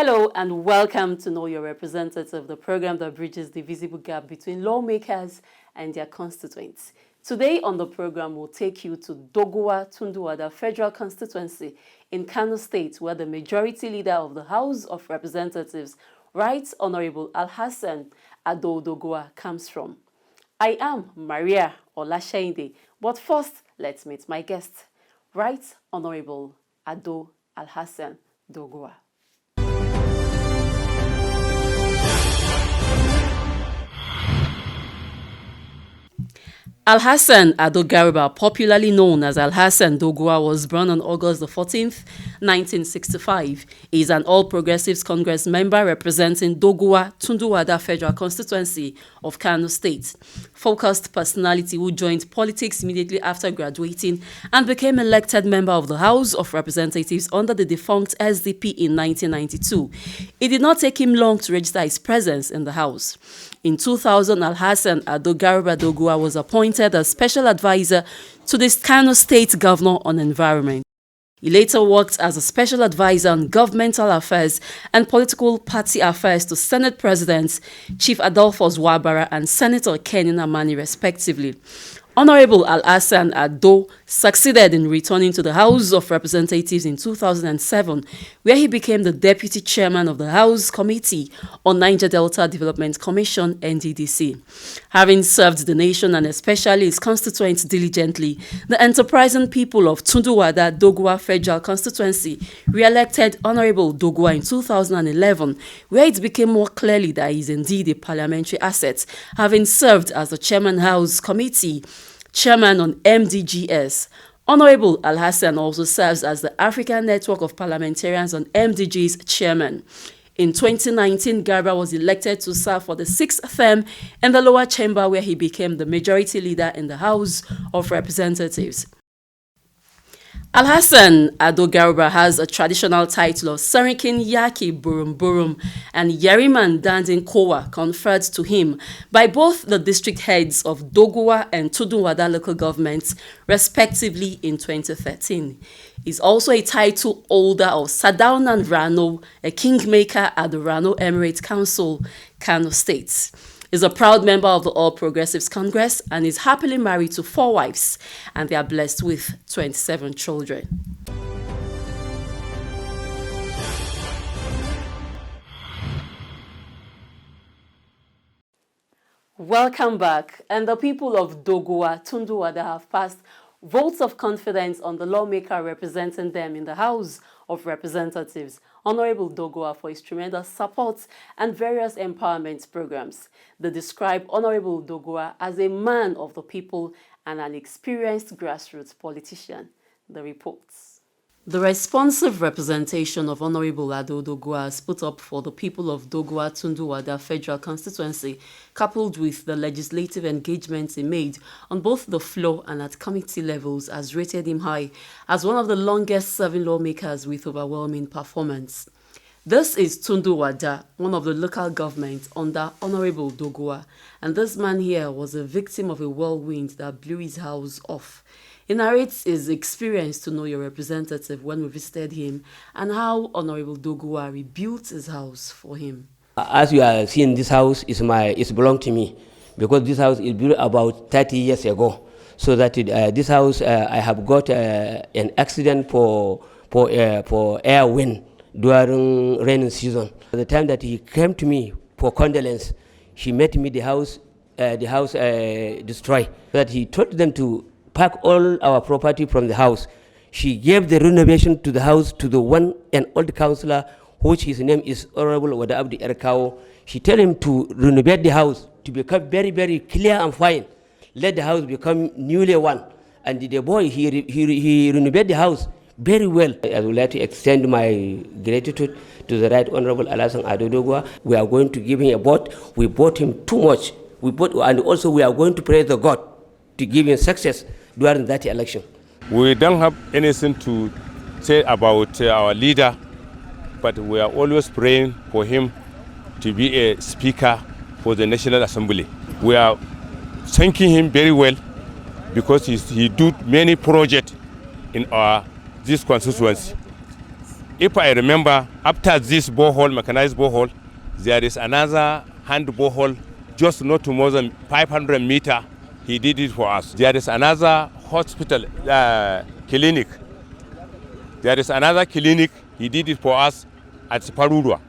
Hello and welcome to Know Your Representative, the program that bridges the visible gap between lawmakers and their constituents. Today on the program, we'll take you to Doguwa Tunduwada Federal Constituency in Kano State, where the majority leader of the House of Representatives, Right Honorable Alhassan Ado Doguwa, comes from. I am Mariah Olashainde, but first, let's meet my guest, Right Honorable Ado Alhassan Doguwa. Alhassan Ado Doguwa, popularly known as Alhassan Doguwa, was born on August 14, 1965. He is an All Progressives Congress member representing Doguwa Tunduwada Federal Constituency of Kano State. Focused personality who joined politics immediately after graduating and became elected member of the House of Representatives under the defunct SDP in 1992. It did not take him long to register his presence in the House. In 2000, Alhassan Ado Doguwa was appointed as Special Advisor to the Kano State Governor on Environment. He later worked as a Special Advisor on Governmental Affairs and Political Party Affairs to Senate Presidents Chief Adolphus Wabara and Senator Kenny Namani, respectively. Honorable Alhassan Ado succeeded in returning to the House of Representatives in 2007, where he became the Deputy Chairman of the House Committee on Niger Delta Development Commission, NDDC. Having served the nation and especially its constituents diligently, the enterprising people of Tunduwada Doguwa Federal Constituency re-elected Honorable Doguwa in 2011, where it became more clearly that he is indeed a parliamentary asset, having served as the Chairman House Committee Chairman on MDGS. Honorable Alhassan also serves as the African Network of Parliamentarians on MDG's chairman. In 2019, Garba was elected to serve for the 6th term in the lower chamber, where he became the majority leader in the House of Representatives. Alhassan Ado Doguwa has a traditional title of Sarikin Yaki Burum Burum and Yeriman Dandin Kowa conferred to him by both the district heads of Doguwa and Tunduwada local governments, respectively, in 2013. He's also a title holder of Sadaunan Rano, a kingmaker at the Rano Emirate Council, Kano State. Is a proud member of the All Progressives Congress and is happily married to 4 wives, and they are blessed with 27 children. Welcome back. And the people of Doguwa Tunduwada have passed votes of confidence on the lawmaker representing them in the House of Representatives, Honorable Doguwa, for his tremendous support and various empowerment programs. They describe Honorable Doguwa as a man of the people and an experienced grassroots politician. The reports. The responsive representation of Honorable Ado Doguwa has put up for the people of Doguwa Tunduwada Federal Constituency, coupled with the legislative engagements he made on both the floor and at committee levels, has rated him high as one of the longest-serving lawmakers with overwhelming performance. This is Tunduwada, one of the local governments under Honorable Doguwa, and this man here was a victim of a whirlwind that blew his house off. He narrates his experience to Know Your Representative when we visited him and how Honorable Doguwa rebuilt his house for him. As you are seeing, this house is belong to me, because this house is built about 30 years ago. So that this house, I have got an accident for air wind during rainy season. The time that he came to me for condolence, he met me the house destroyed. That he told them to pack all our property from the house. She gave the renovation to the house to the one and old councillor, which his name is Honorable Wada Abdi Erkao. She told him to renovate the house to become very, very clear and fine. Let the house become newly one. And the boy, he renovated the house very well. I would like to extend my gratitude to the Right Honorable Alhassan Ado Doguwa. We are going to give him a vote. We bought him too much. And also we are going to pray the God to give him success during that election. We don't have anything to say about our leader, but we are always praying for him to be a speaker for the National Assembly. We are thanking him very well because he did many projects in this constituency. if I remember, after this borehole, mechanized borehole, there is another hand borehole just not more than 500 meters. He did it for us. There is another hospital, clinic. There is another clinic. He did it for us at Parurua.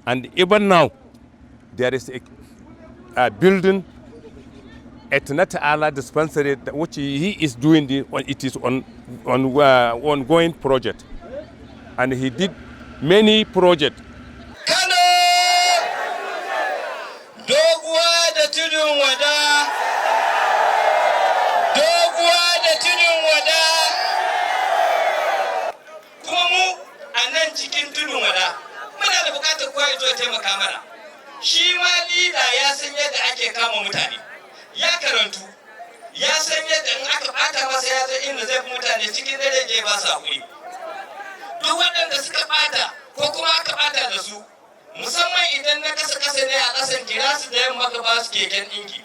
And even now, there is a building at Nata'ala dispensary which he is doing. It is on ongoing project. And he did many projects. Kano! Doguwa da tudun wada! Doguwa da tudun wada! Kuma mu a nan cikin tudun wada, muna da bukatar kowa ya zo ya taimaka mana. Shi ma lida ya san yadda ake kama mutane. Ya karantu, ya san yadda in aka bata masa ya zo inda zai fi mutane cikin dare je ba sa hakuri. Duk waɗanda suka ɓata ko kuma aka ɓata da su, musamman idan na kasa ne a ƙasan, kira su da yamma ka ba su keken ɗinki,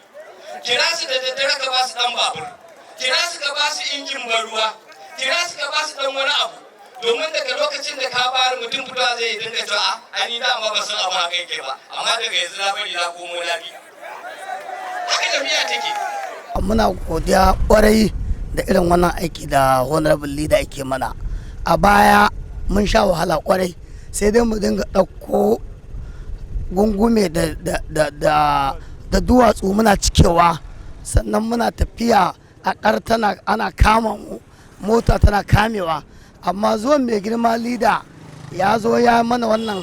kira su da daddare ka ba su ɗan babur, kira su ka ba su injin ban ruwa, kira su ka ba su ɗan wani abu, domin daga lokacin da ka bayar mutum fitowa zai dinga cewa a ni da amma ba san abu haka yake ba, amma daga yanzu na bari na komo na bi. Haka tafiya take. Muna godiya ƙwarai da irin wannan aiki da honorable leader yake mana. A baya mun sha wahala kwarai, sai dai mu dinga ɗauko gungume da duwatsu muna cikewa, sannan muna tafiya a ƙar ana kama mu, mota tana kamewa. Amma zuwan mai girma lida ya zo ya mana wannan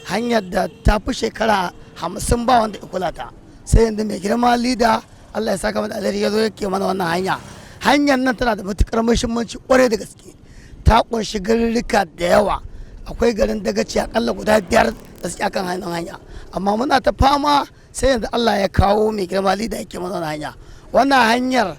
hanyar da ta fi shekara 50 ba wanda ya kula ta, sai yanzu mai girma lida Allah ya saka mana alheri ya zo yake mana wannan hanyar nan tana da matukar muhimmanci kwarai da gaske. Ta kunshi garuruka da yawa, akwai garin Dagaci akalla guda 5 da suke akan hanya, amma muna ta fama sai yanzu Allah ya kawo mai girma lida yake mana wannan hanyar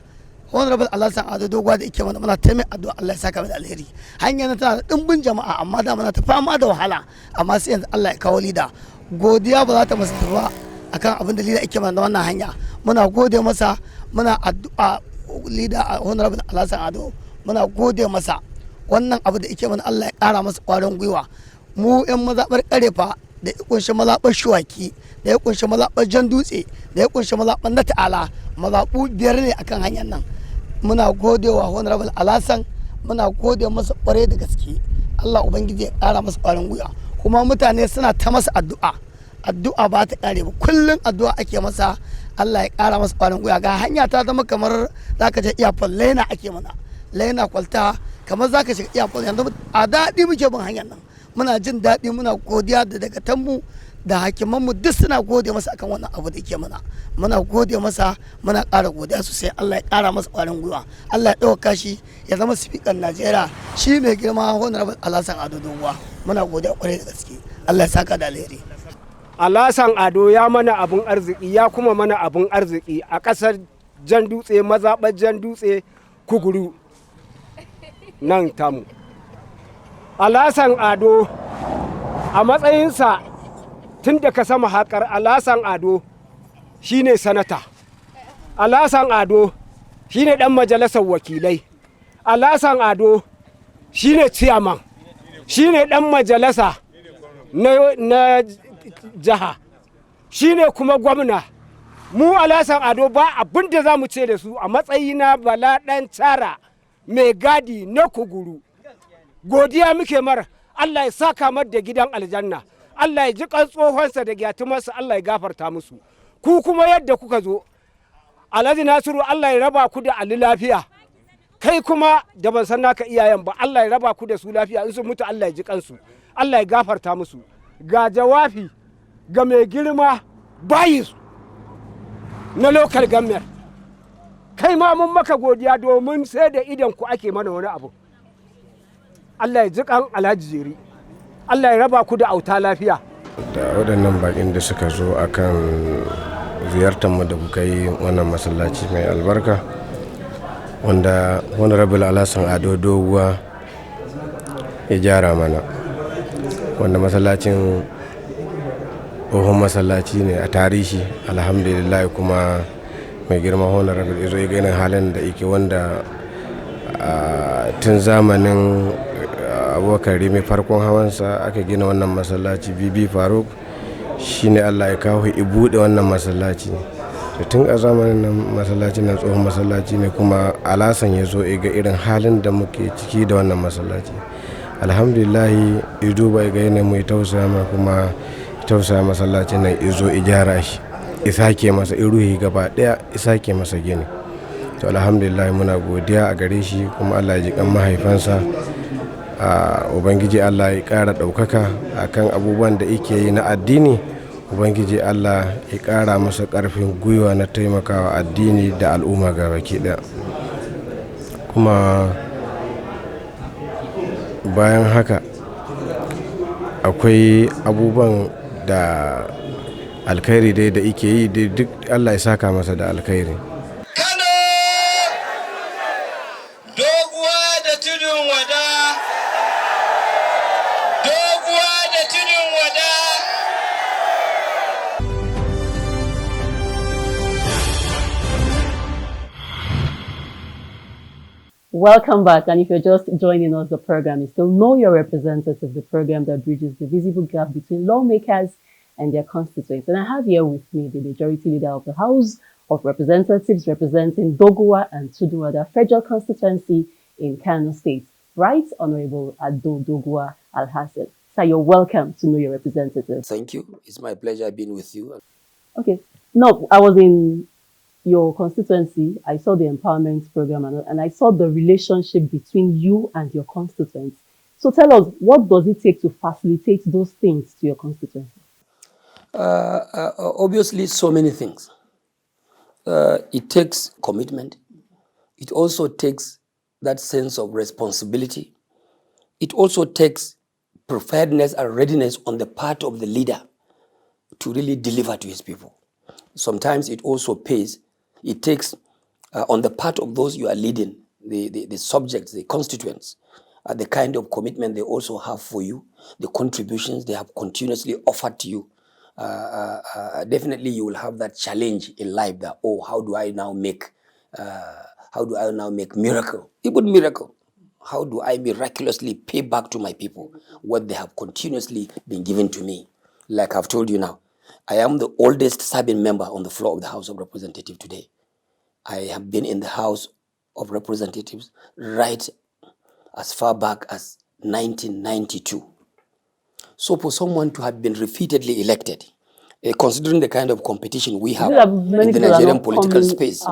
honorable Alhassan Ado Doguwa da yake mana, muna ta mai addu'a Allah ya saka mai alheri. Hanyar tana da dimbin jama'a, amma da muna ta fama da wahala, amma sai yanzu Allah ya kawo lida. Godiya ba za ta masa ba akan abin da lida yake mana wannan hanya. Muna gode masa, muna addu'a lida honorable Alhassan Ado, muna gode masa. Wannan abu da yake mana Allah ya ƙara masa ƙwarin gwiwa. Mu 'yan mazaɓar ƙarefa da ya kunshi mazaɓar shuwaki, da ya kunshi mazaɓar jan dutse, da ya kunshi mazaɓar na ta'ala, mazaɓu 5 ne akan hanyar nan. Muna gode wa honorable Alhassan, muna gode masa ƙwarai da gaske. Allah ubangiji ya ƙara masa ƙwarin gwiwa, kuma mutane suna ta masa addu'a ba ta ƙare ba, kullum addu'a ake masa. Allah ya ƙara masa ƙwarin gwiwa. Ga hanya ta zama kamar zaka je iyafon laina ake mana, laina kwalta kamar zaka shiga iyafon. Yanzu a daɗi muke bin hanyar nan, muna jin daɗi, muna godiya da dagatanmu da hakimanmu duk suna gode masa akan wannan abu da yake mana. Muna gode masa, muna ƙara godiya sosai. Allah ya ƙara masa ƙwarin gwiwa, Allah ya ɗauka shi ya zama sifikan Najeriya, shi mai girma honorable Alhassan Ado Doguwa. Muna godiya ƙwarai da gaske. Allah ya saka da alheri. Alhassan Ado ya mana abun arziki, ya kuma mana abun arziki a ƙasar Jan Dutse, mazaɓar Jan Dutse, Kuguru nan tamu. Alhassan Ado a matsayinsa tun da ka sama haƙar, Alhassan Ado shine sanata, Alhassan Ado shine ɗan majalisar wakilai, Alhassan Ado shine ciyaman, shine ɗan majalisa na jiha, shine kuma gwamna. Mu Alhassan Ado ba abin da za mu ce da su a matsayina Bala ɗan Cara mai gadi na Kuguru. Godiya muke mara, Allah ya saka mar da gidan aljanna, Allah ya ji kan tsohonsa da gyatumarsa, Allah ya gafarta musu. Ku kuma yadda kuka zo, Alhaji Nasiru Allah ya raba ku da Ali lafiya, kai kuma da ban san naka iyayen ba, Allah ya raba ku da su lafiya, in sun mutu Allah ya ji kansu, Allah ya gafarta musu. Ga jawabi ga mai girma bayis na local government, kai ma mun maka godiya domin sai da idan ku ake mana wani abu. Allah ya ji kan Alhaji Jeri, Allah ya raba ku da auta lafiya. Da waɗannan baƙin da suka zo akan ziyartar mu da kuka yi wannan masallaci mai albarka, wanda honorable Alhassan Ado Doguwa ya gyara mana, wanda masallacin tsohon masallaci ne a tarihi, alhamdulillah. Kuma mai girma honorable izo ya ganin halin da yake, wanda tun zamanin abubakar rimi farkon hawansa aka gina wannan masallaci bibi faruk shine Allah ya kawo ya buɗe wannan masallaci. To tun a zamanin nan masallaci nan tsohon masallaci ne, kuma alasan ya zo ga irin halin da muke ciki da wannan masallaci. Alhamdulillahi ya duba ga yanayin mu ya tausaya ma, kuma tausaya masallacin nan ya zo ya gyara shi, ya sake masa ruhi gaba daya, ya sake masa gini. To alhamdulillah muna godiya a gare shi, kuma Allah ya ji kan mahaifansa. Ubangiji Allah ya ƙara ɗaukaka akan abubuwan da yake yi na addini. Ubangiji Allah ya ƙara masa ƙarfin gwiwa na taimakawa addini da al'umma gabaki ɗaya. Kuma bayan haka akwai abubuwan da alkhairi dai da yake yi duk Allah ya saka masa da alkhairi. Welcome back, and if you're just joining us, the program is still Know Your Representative, the program that bridges the visible gap between lawmakers and their constituents. And I have here with me the majority leader of the House of Representatives representing Doguwa and Tudunwada Federal Constituency in Kano State, Right Honorable Hon Doguwa Al-Hassan. Sir, you're welcome to Know Your Representative. Thank you. It's my pleasure being with you. Okay. No, I was in your constituency. I saw the empowerment program, and I saw the relationship between you and your constituents. So tell us, what does it take to facilitate those things to your constituency? Obviously, so many things. It takes commitment. It also takes that sense of responsibility. It also takes preparedness and readiness on the part of the leader to really deliver to his people. Sometimes it also pays. It takes on the part of those you are leading, the subjects, the constituents, the kind of commitment they also have for you, the contributions they have continuously offered to you. Definitely you will have that challenge in life that, oh, how do I now make miracle? Even miracle. How do I miraculously pay back to my people what they have continuously been given to me? Like I've told you now, I am the oldest serving member on the floor of the House of Representatives today. I have been in the House of Representatives right as far back as 1992. So for someone to have been repeatedly elected, considering the kind of competition we have in the Nigerian political space,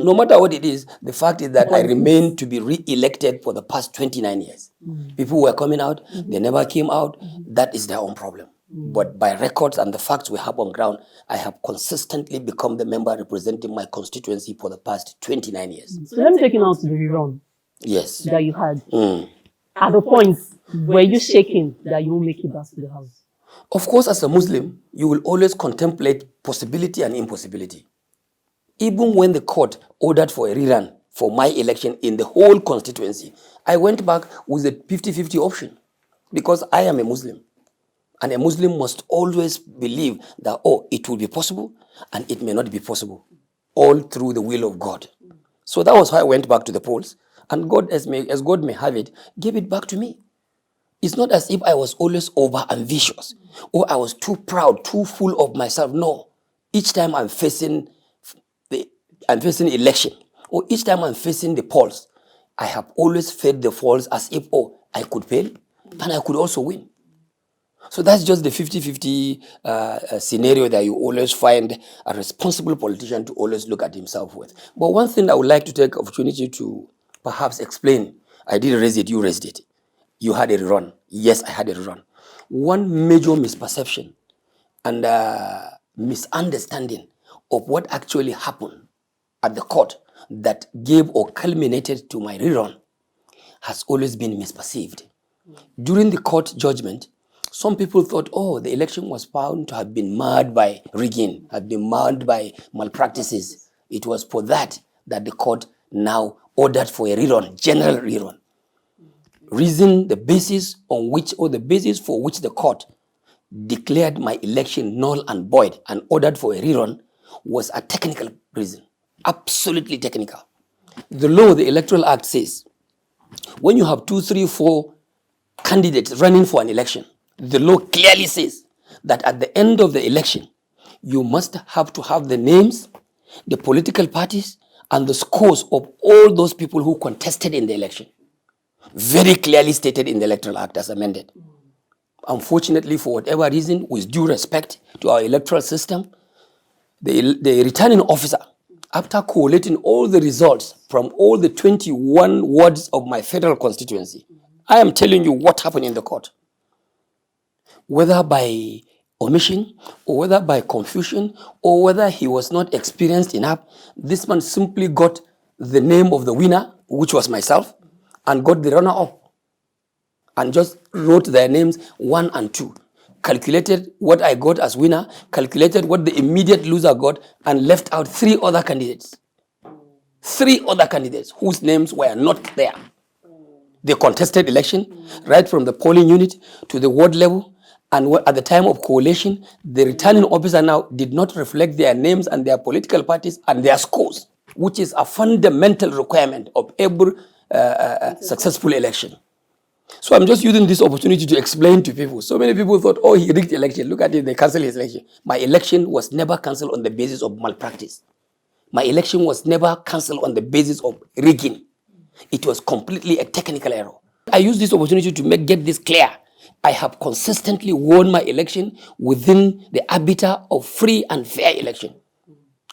no matter what it is, the fact is that I remain to be re-elected for the past 29 years. People were coming out, they never came out. That is their own problem. But by records and the facts we have on ground, I have consistently become the member representing my constituency for the past 29 years. So let me take you now to the rerun. Yes. That you had. At the point, were you shaking that you won't make it back to the House? Of course, as a Muslim, you will always contemplate possibility and impossibility. Even when the court ordered for a rerun for my election in the whole constituency, I went back with a 50-50 option because I am a Muslim. And a Muslim must always believe that, oh, it will be possible and it may not be possible, all through the will of God. So that was how I went back to the polls. And God, as God may have it, gave it back to me. It's not as if I was always over-ambitious or I was too proud, too full of myself. No. Each time I'm facing election, or each time I'm facing the polls, I have always fed the polls as if, oh, I could fail and I could also win. So that's just the 50-50 scenario that you always find a responsible politician to always look at himself with. But one thing I would like to take opportunity to perhaps explain, I didn't raise it, you raised it. You had a rerun. Yes, I had a rerun. One major misperception and misunderstanding of what actually happened at the court that gave or culminated to my rerun has always been misperceived. During the court judgment, some people thought, oh, the election was found to have been marred by rigging, had been marred by malpractices. It was for that the court now ordered for a rerun, general rerun. Reason the basis on which, or the basis for which the court declared my election null and void and ordered for a rerun was a technical reason, absolutely technical. The law, the Electoral Act says, when you have 2, 3, 4 candidates running for an election, the law clearly says that at the end of the election, you must have to have the names, the political parties, and the scores of all those people who contested in the election. Very clearly stated in the Electoral Act as amended. Unfortunately, for whatever reason, with due respect to our electoral system, the returning officer, after collating all the results from all the 21 wards of my federal constituency, I am telling you what happened in the court. Whether by omission, or whether by confusion, or whether he was not experienced enough, this man simply got the name of the winner, which was myself, and got the runner-up, and just wrote their names 1 and 2, calculated what I got as winner, calculated what the immediate loser got, and left out 3 other candidates. 3 other candidates whose names were not there. The contested election, right from the polling unit to the ward level, and at the time of collation, the returning officer now did not reflect their names and their political parties and their scores, which is a fundamental requirement of every successful election. So I'm just using this opportunity to explain to people. So many people thought, oh, he rigged the election. Look at it, they canceled his election. My election was never cancelled on the basis of malpractice. My election was never cancelled on the basis of rigging. It was completely a technical error. I use this opportunity to get this clear. I have consistently won my election within the arbiter of free and fair election.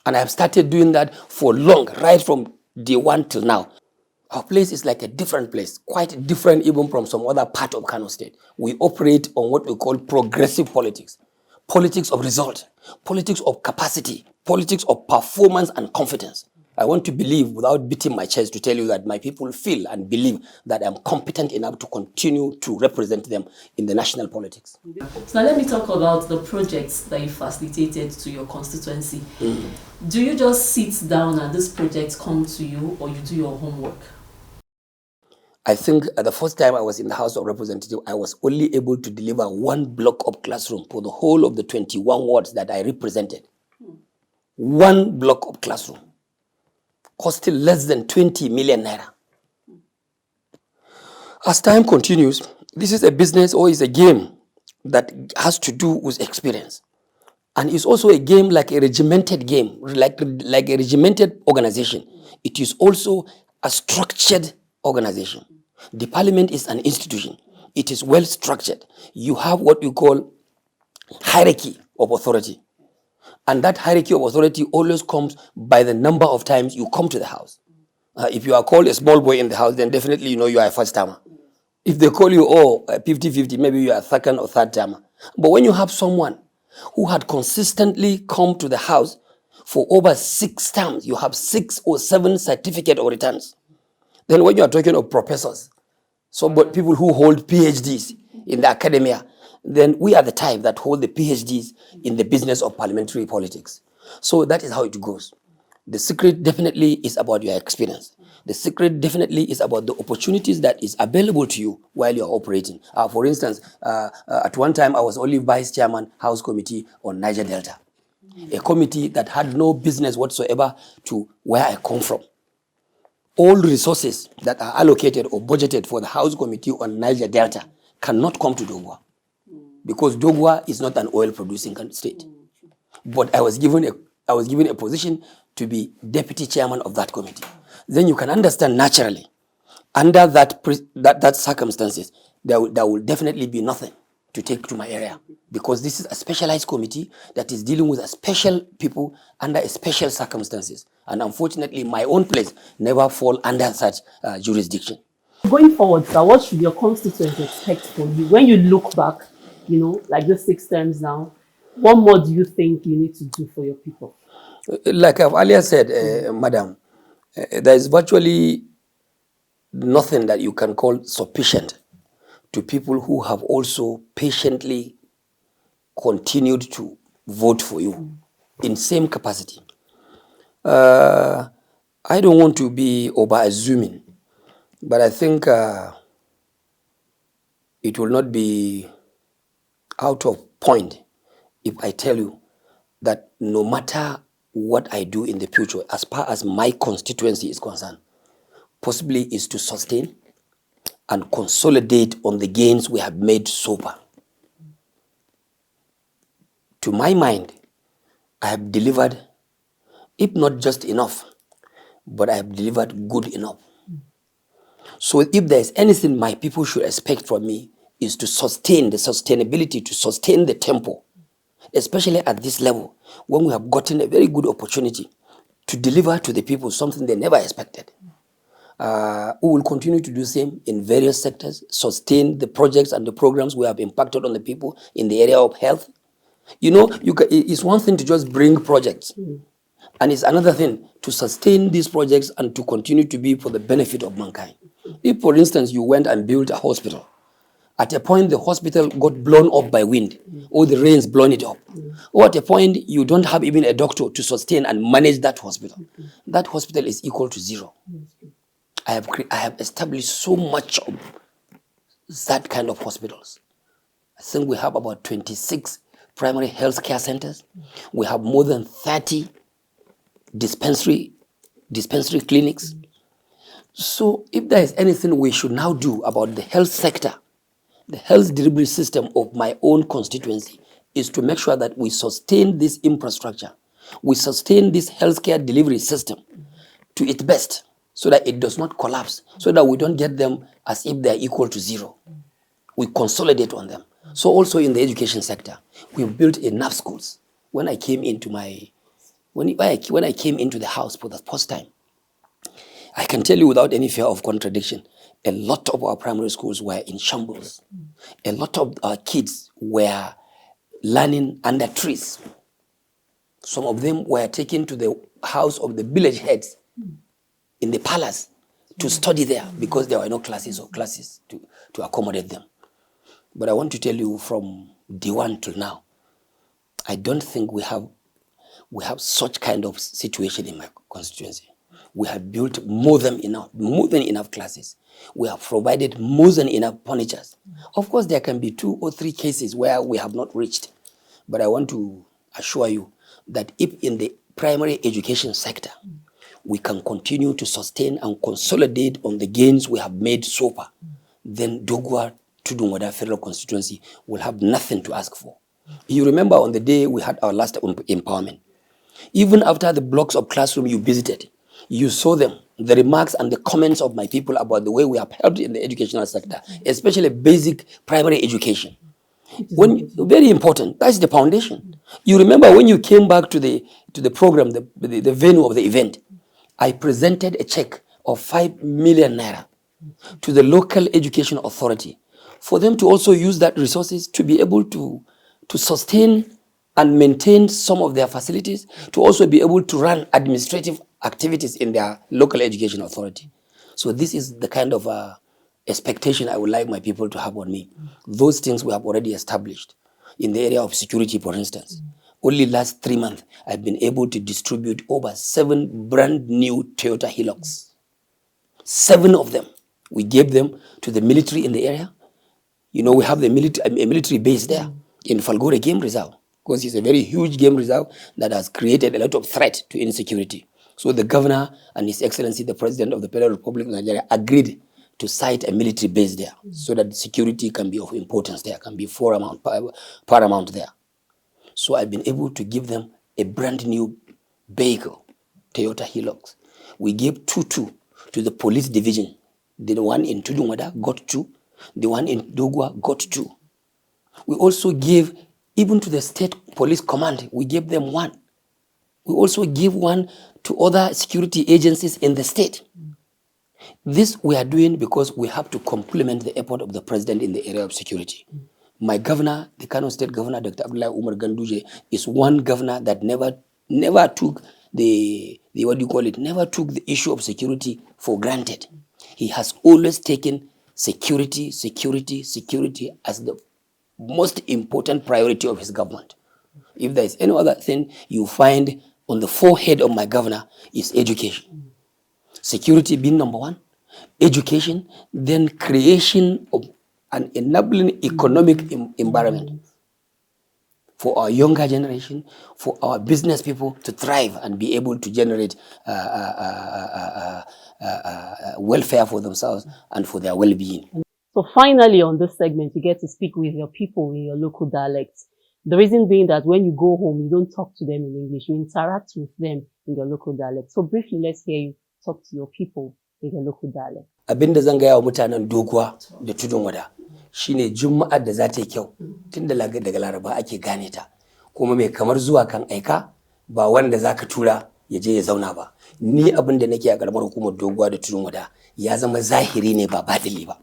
And I have started doing that for long, right from day one till now. Our place is like a different place, quite different even from some other part of Kano State. We operate on what we call progressive politics. Politics of result, politics of capacity, politics of performance and confidence. I want to believe, without beating my chest, to tell you that my people feel and believe that I'm competent enough to continue to represent them in the national politics. So now let me talk about the projects that you facilitated to your constituency. Do you just sit down and these projects come to you, or you do your homework? I think the first time I was in the House of Representatives, I was only able to deliver 1 block of classroom for the whole of the 21 wards that I represented. 1 block of classroom, costing less than 20 million naira. As time continues, this is a business or is a game that has to do with experience. And it's also a game like a regimented game, like a regimented organization. It is also a structured organization. The parliament is an institution. It is well structured. You have what we call hierarchy of authority. And that hierarchy of authority always comes by the number of times you come to the house. If you are called a small boy in the house, then definitely you know you are a first timer. If they call you, 50-50, maybe you are a second or third timer. But when you have someone who had consistently come to the house for over 6 terms, you have 6 or 7 certificate of returns. Then when you are talking of professors, but people who hold PhDs in the academia, then we are the type that hold the PhDs in the business of parliamentary politics. So that is how it goes. The secret definitely is about your experience. The secret definitely is about the opportunities that is available to you while you are operating. For instance, at one time I was only vice chairman House Committee on Niger Delta, a committee that had no business whatsoever to where I come from. All resources that are allocated or budgeted for the House Committee on Niger Delta cannot come to Doguwa, because Doguwa is not an oil-producing state. But I was given a position to be deputy chairman of that committee. Then you can understand naturally, under that circumstances, there will definitely be nothing to take to my area, because this is a specialized committee that is dealing with a special people under a special circumstances. And unfortunately, my own place never fall under such jurisdiction. Going forward, sir, what should your constituents expect from you? When you look back, like the 6 terms now, what more do you think you need to do for your people? Like I've earlier said, madam, there is virtually nothing that you can call sufficient to people who have also patiently continued to vote for you in same capacity. I don't want to be over-assuming, but I think it will not be out of point if I tell you that no matter what I do in the future, as far as my constituency is concerned, possibly is to sustain and consolidate on the gains we have made so far. To my mind, I have delivered, if not just enough, but I have delivered good enough. So if there is anything my people should expect from me, is to sustain the sustainability, to sustain the tempo, especially at this level, when we have gotten a very good opportunity to deliver to the people something they never expected. We will continue to do the same in various sectors, sustain the projects and the programs we have impacted on the people in the area of health. You know, it's one thing to just bring projects, and it's another thing to sustain these projects and to continue to be for the benefit of mankind. If, for instance, you went and built a hospital, at a point the hospital got blown up by wind, or the rains blown it up, or at a point you don't have even a doctor to sustain and manage that hospital, that hospital is equal to zero. I have established so much of that kind of hospitals. I think we have about 26 primary health care centers. We have more than 30 dispensary clinics. So if there is anything we should now do about the health sector, the health delivery system of my own constituency, is to make sure that we sustain this infrastructure, we sustain this healthcare delivery system to its best, so that it does not collapse, so that we don't get them as if they are equal to zero. We consolidate on them. So also in the education sector, we've built enough schools. When I came into when I came into the house for the first time, I can tell you without any fear of contradiction, a lot of our primary schools were in shambles. A lot of our kids were learning under trees. Some of them were taken to the house of the village heads in the palace to study there because there were no classes to accommodate them. But I want to tell you, from day one till now, I don't think we have such kind of situation in my constituency. We have built more than enough classes. We have provided more than enough furnitures. Of course, there can be 2 or 3 cases where we have not reached. But I want to assure you that if in the primary education sector, we can continue to sustain and consolidate on the gains we have made so far, then Doguwa Tudunwada Federal Constituency will have nothing to ask for. You remember on the day we had our last empowerment, even after the blocks of classroom you visited, you saw them, the remarks and the comments of my people about the way we have helped in the educational sector, especially basic primary education. Very important, that's the foundation. You remember when you came back to the program, the venue of the event, I presented a check of 5 million naira to the local education authority for them to also use that resources to be able to sustain and maintain some of their facilities, to also be able to run administrative activities in their local education authority. So this is the kind of expectation I would like my people to have on me. Those things we have already established. In the area of security, for instance, only last 3 months, I've been able to distribute over 7 brand new Toyota Hilux. 7 of them. We gave them to the military in the area. You know, we have a military base there in Falgore Game Reserve, because it's a very huge game reserve that has created a lot of threat to insecurity. So the governor and His Excellency, the President of the Federal Republic of Nigeria, agreed to site a military base there so that security can be of importance there, can be paramount there. So I've been able to give them a brand new vehicle, Toyota Hilux. We gave 2 to the police division. The one in Tudunwada got 2. The one in Doguwa got 2. We also gave, even to the state police command, we gave them 1. We also give 1 to other security agencies in the state. This we are doing because we have to complement the effort of the president in the area of security. My governor, the Kano State Governor, Dr. Abdullahi Umar Ganduje, is one governor that never took never took the issue of security for granted. He has always taken security as the most important priority of his government. If there is any other thing you find on the forehead of my governor, is education. Security being number 1, education, then creation of an enabling economic environment for our younger generation, for our business people to thrive and be able to generate welfare for themselves and for their well-being. So finally, on this segment, you get to speak with your people in your local dialects. The reason being that when you go home, you don't talk to them in English. You interact with them in your local dialect. So briefly, let's hear you talk to your people in your local dialect. Abin da zan gaya wa mutanen Doguwa da Tudun Wada shine Juma'ar da za ta yi kyau tun daga Laraba ake gane ta, kuma mai kamar zuwa kan aika ba wanda za ka tura ya je ya zauna ba. Ni abin da nake a karamar hukumar Doguwa da Tudun Wada ya zama zahiri ne ba baɗili ba.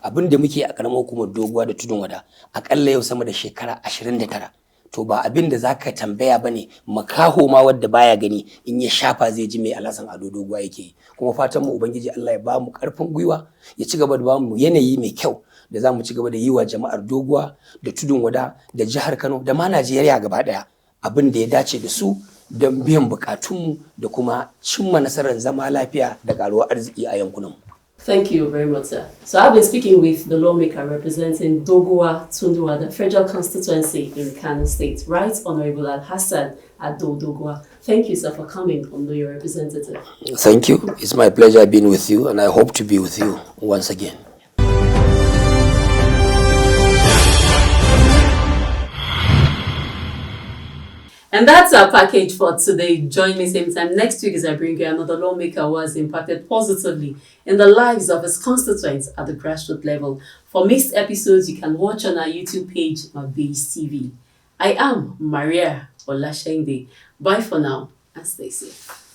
Abin da muke a karamar hukumar Doguwa da Tudun Wada akalla yau sama da shekara 29. To ba abin da za ka tambaya ba ne, makaho ma wadda baya gani in ya shafa zai ji mai Alhassan Ado Doguwa yake yi. Kuma fatan mu Ubangiji Allah ya ba mu karfin gwiwa, ya ci gaba da ba mu yanayi mai kyau da za mu ci gaba da yi wa jama'ar Doguwa da Tudun Wada da jihar Kano da ma Najeriya gaba daya abin da ya dace da su don biyan bukatunmu da kuma cimma nasarar zama lafiya da karuwar arziki a yankunanmu. Thank you very much, sir. So I've been speaking with the lawmaker representing Doguwa Tunduwa, the federal constituency in Kano State, Right Honorable Alhassan Ado Doguwa. Thank you, sir, for coming on your representative. Thank you. It's my pleasure being with you, and I hope to be with you once again. And that's our package for today. Join me same time next week as I bring you another lawmaker who has impacted positively in the lives of his constituents at the grassroots level. For mixed episodes, you can watch on our YouTube page, Mabase TV. I am Mariah Olashende. Bye for now and stay safe.